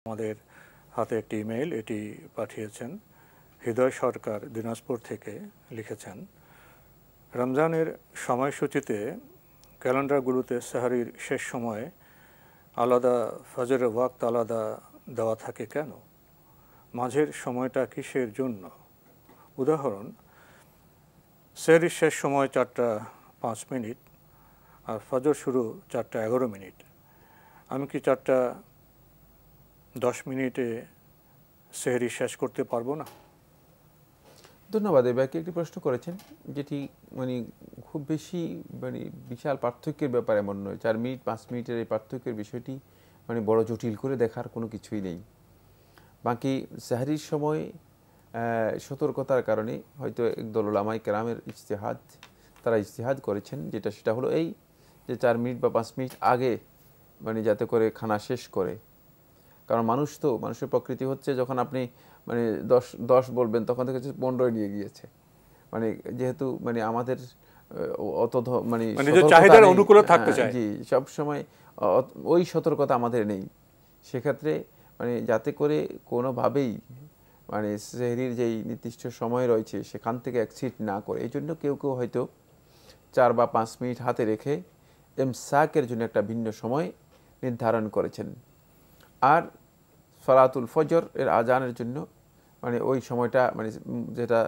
আমাদের হাতে একটি ইমেইল, এটি পাঠিয়েছেন হৃদয় সরকার দিনাজপুর থেকে। লিখেছেন, রমজানের সময়সূচিতে ক্যালেন্ডারগুলোতে সাহারির শেষ সময়ে আলাদা, ফজরের ওয়াক্ত আলাদা দেওয়া থাকে কেন? মাঝের সময়টা কিসের জন্য? উদাহরণ, সেহরির শেষ সময় 4:05 আর ফজর শুরু 4:11। আমি কি 4:10 সেহরি শেষ করতে পারবো না? ধন্যবাদ। এবার একটি প্রশ্ন করেছেন যেটি মানে খুব বেশি মানে বিশাল পার্থক্যের ব্যাপার এমন নয়। 4 মিনিট 5 মিনিটের এই পার্থক্যের বিষয়টি মানে বড় জটিল করে দেখার কোনো কিছুই নেই। বাকি সাহরির সময় সতর্কতার কারণে হয়তো একদল উলামায়ে কেরামের ইজতিহাদ, তারা ইজতিহাদ করেছেন, সেটা হলো এই যে 4 মিনিট বা 5 মিনিট আগে মানে যাতে করে খানা শেষ করে। কারণ মানুষের প্রকৃতি হচ্ছে যখন আপনি মানে 10 বলবেন তখন থেকে 15 নিয়ে গিয়েছে। মানে যেহেতু মানে আমাদের অত মানে চাহিদার অনুকূলে থাকতে চায়, জি, সব সময় ওই সতর্কতা আমাদের নেই। সেক্ষেত্রে মানে যাতে করে কোনোভাবেই মানে সেহরির যেই নির্দিষ্ট সময় রয়েছে সেখান থেকে এক্সিড না করে, এই জন্য কেউ কেউ হয়তো 4 বা 5 মিনিট হাতে রেখে ইমসাকের জন্য একটা ভিন্ন সময় নির্ধারণ করেছেন। আর সালাতুল ফজর এর আজানের জন্য মানে ওই সময়টা মানে যেটা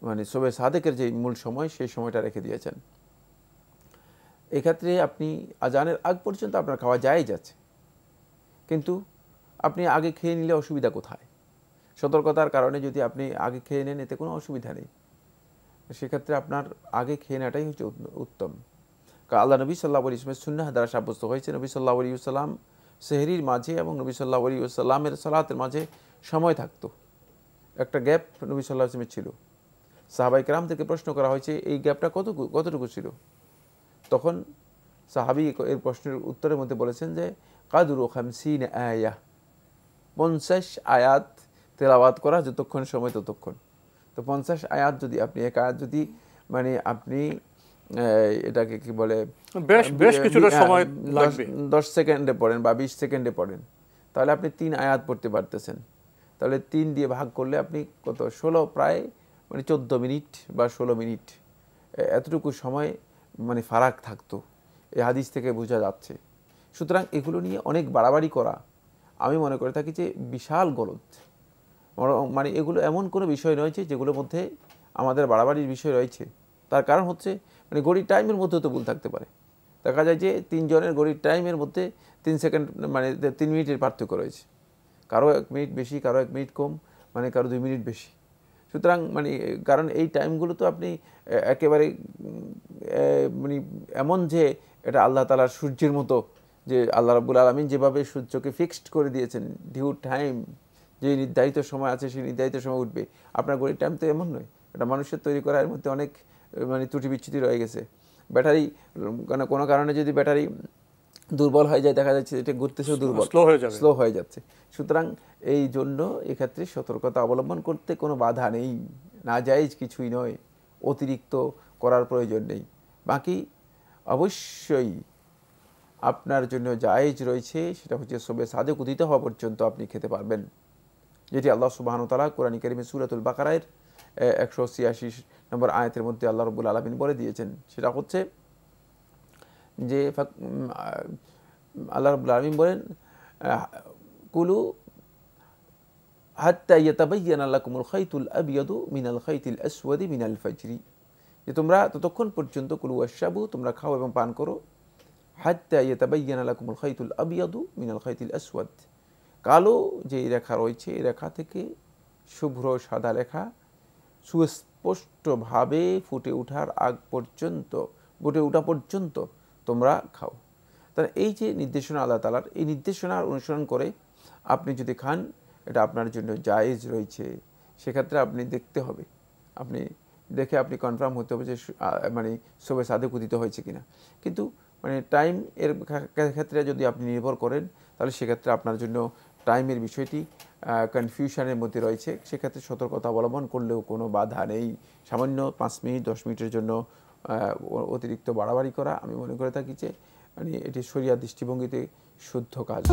মানে শবে সাদেকের যে মূল সময় সেই সময়টা রেখে দিয়েছেন। এক্ষেত্রে আপনি আজানের আগ পর্যন্ত আপনার খাওয়া জায়েজ আছে, কিন্তু আপনি আগে খেয়ে নিলে অসুবিধা কোথায়? সতর্কতার কারণে যদি আপনি আগে খেয়ে নেন এতে কোনো অসুবিধা নেই। সেক্ষেত্রে আপনার আগে খেয়ে নেওয়াটাই হচ্ছে উত্তম। কারণ আল্লাহ নবী সাল্লাল্লাহু আলাইহি ওয়াসাল্লামের সুন্নাহ দ্বারা সাব্যস্ত হয়েছে নবী সাল্লাল্লাহু আলাইহি ওয়াসাল্লাম সেহরির মাঝে এবং নবী সাল্লাল্লাহু আলাইহি ওয়াসাল্লামের সালাতের মাঝে সময় থাকতো, একটা গ্যাপ নবী সাল্লাল্লাহু আলাইহি ওয়াসাল্লামের ছিল। সাহাবায়ে কেরাম থেকে প্রশ্ন করা হয়েছে এই গ্যাপটা কতটুকু ছিল? তখন সাহাবী এর প্রশ্নের উত্তরের মধ্যে বলেছেন যে কাদরু 50 আয়াহ, 50 আয়াত তেলাওয়াত করা যতক্ষণ সময় ততক্ষণ। তো 50 আয়াত যদি আপনি এক আয়াত যদি মানে আপনি এটাকে কি বলে বেশ কিছুটা সময় লাগবে, 10 সেকেন্ডে পড়েন বা 20 সেকেন্ডে পড়েন, তাহলে আপনি 3 আয়াত পড়তে পারতেছেন। তাহলে 3 দিয়ে ভাগ করলে আপনি কত 16, প্রায় মানে 14 মিনিট বা 16 মিনিট এতটুকু সময় মানে ফারাক থাকতো, এই হাদিস থেকে বোঝা যাচ্ছে। সুতরাং এগুলো নিয়ে অনেক বাড়াবাড়ি করা আমি মনে করে থাকি যে বিশাল গলদ। মানে এগুলো এমন কোনো বিষয় রয়েছে যেগুলোর মধ্যে আমাদের বাড়াবাড়ির বিষয় রয়েছে। তার কারণ হচ্ছে মানে ঘড়ির টাইমের মধ্যে তো ভুল থাকতে পারে। দেখা যায় যে 3 জনের ঘড়ির টাইমের মধ্যে 3 সেকেন্ড মানে 3 মিনিটের পার্থক্য রয়েছে, কারো 1 মিনিট বেশি, কারো 1 মিনিট কম, মানে কারো 2 মিনিট বেশি। সুতরাং মানে কারণ এই টাইমগুলো তো আপনি একেবারে মানে এমন যে এটা আল্লাহ তাআলার সূর্যের মতো, যে আল্লাহ রাব্বুল আলামিন যেভাবে সূর্যকে ফিক্সড করে দিয়েছেন ডিউ টাইম, যে নির্ধারিত সময় আছে সেই নির্ধারিত সময় উঠবে। আপনার ঘড়ির টাইম তো এমন নয়, এটা মানুষের তৈরি করার মধ্যে অনেক মানে ত্রুটি বিচ্যুতি রয়ে গেছে। ব্যাটারি কোনো কারণে যদি ব্যাটারি দুর্বল হয়ে যায়, দেখা যাচ্ছে এটা ঘুরতেছেও দুর্বল, স্লো হয়ে যাচ্ছে। সুতরাং এই জন্য এক্ষেত্রে সতর্কতা অবলম্বন করতে কোনো বাধা নেই, নাজায়েজ কিছুই নয়, অতিরিক্ত করার প্রয়োজন নেই। বাকি অবশ্যই আপনার জন্য জায়েজ রয়েছে, সেটা হচ্ছে শবে সাদেক উদিত হওয়া পর্যন্ত আপনি খেতে পারবেন, যেটি আল্লাহ সুবহানাহু ওয়া তাআলা কোরআন কারীমে সূরাতুল বাকারার 186 নম্বর আয়াতের মধ্যে আল্লাহ রাব্বুল আলামিন বলে দিয়েছেন। সেটা হচ্ছে যে আল্লাহ রাব্বুল আলামিন বলেন কুলু হাত্তা ইয়াতাবায়্যানা লাকুমুল খাইতুল আবিয়াদু মিনাল খাইতিল আসওয়াদি মিনাল ফাজরি, যে তোমরা ততক্ষণ পর্যন্ত কুলু ওয়াশরাবু, তোমরা খাও এবং পান করো, হাত্তা ইয়াতাবায়্যানা লাকুমুল খাইতুল আবিয়াদু মিনাল খাইতিল আসওয়াদ, কালো যে রেখা রয়েছে এই রেখা থেকে শুভ্র সাদা রেখা সুস্পষ্টভাবে ফুটে ওঠা পর্যন্ত তোমরা খাও। তাহলে এই যে নির্দেশনা আল্লাহ তাআলার, এই নির্দেশনার অনুসরণ করে আপনি যদি খান এটা আপনার জন্য জায়েজ রয়েছে। সেক্ষেত্রে আপনি দেখতে হবে, আপনি দেখে আপনি কনফার্ম হতে হবে যে মানে শবে সাদেক উদিত হয়েছে কিনা। কিন্তু মানে টাইম এর ক্ষেত্রে যদি আপনি নির্ভর করেন তাহলে সেক্ষেত্রে আপনার জন্য টাইমের বিষয়টি কনফিউশনের মধ্যে রয়েছে। সেক্ষেত্রে সতর্কতা অবলম্বন করলেও কোনো বাধা নেই। সামান্য 5 মিনিট 10 মিনিটের জন্য অতিরিক্ত বাড়াবাড়ি করা আমি মনে করে থাকি যে মানে এটি শরিয়ার দৃষ্টিভঙ্গিতে শুদ্ধ কাজ।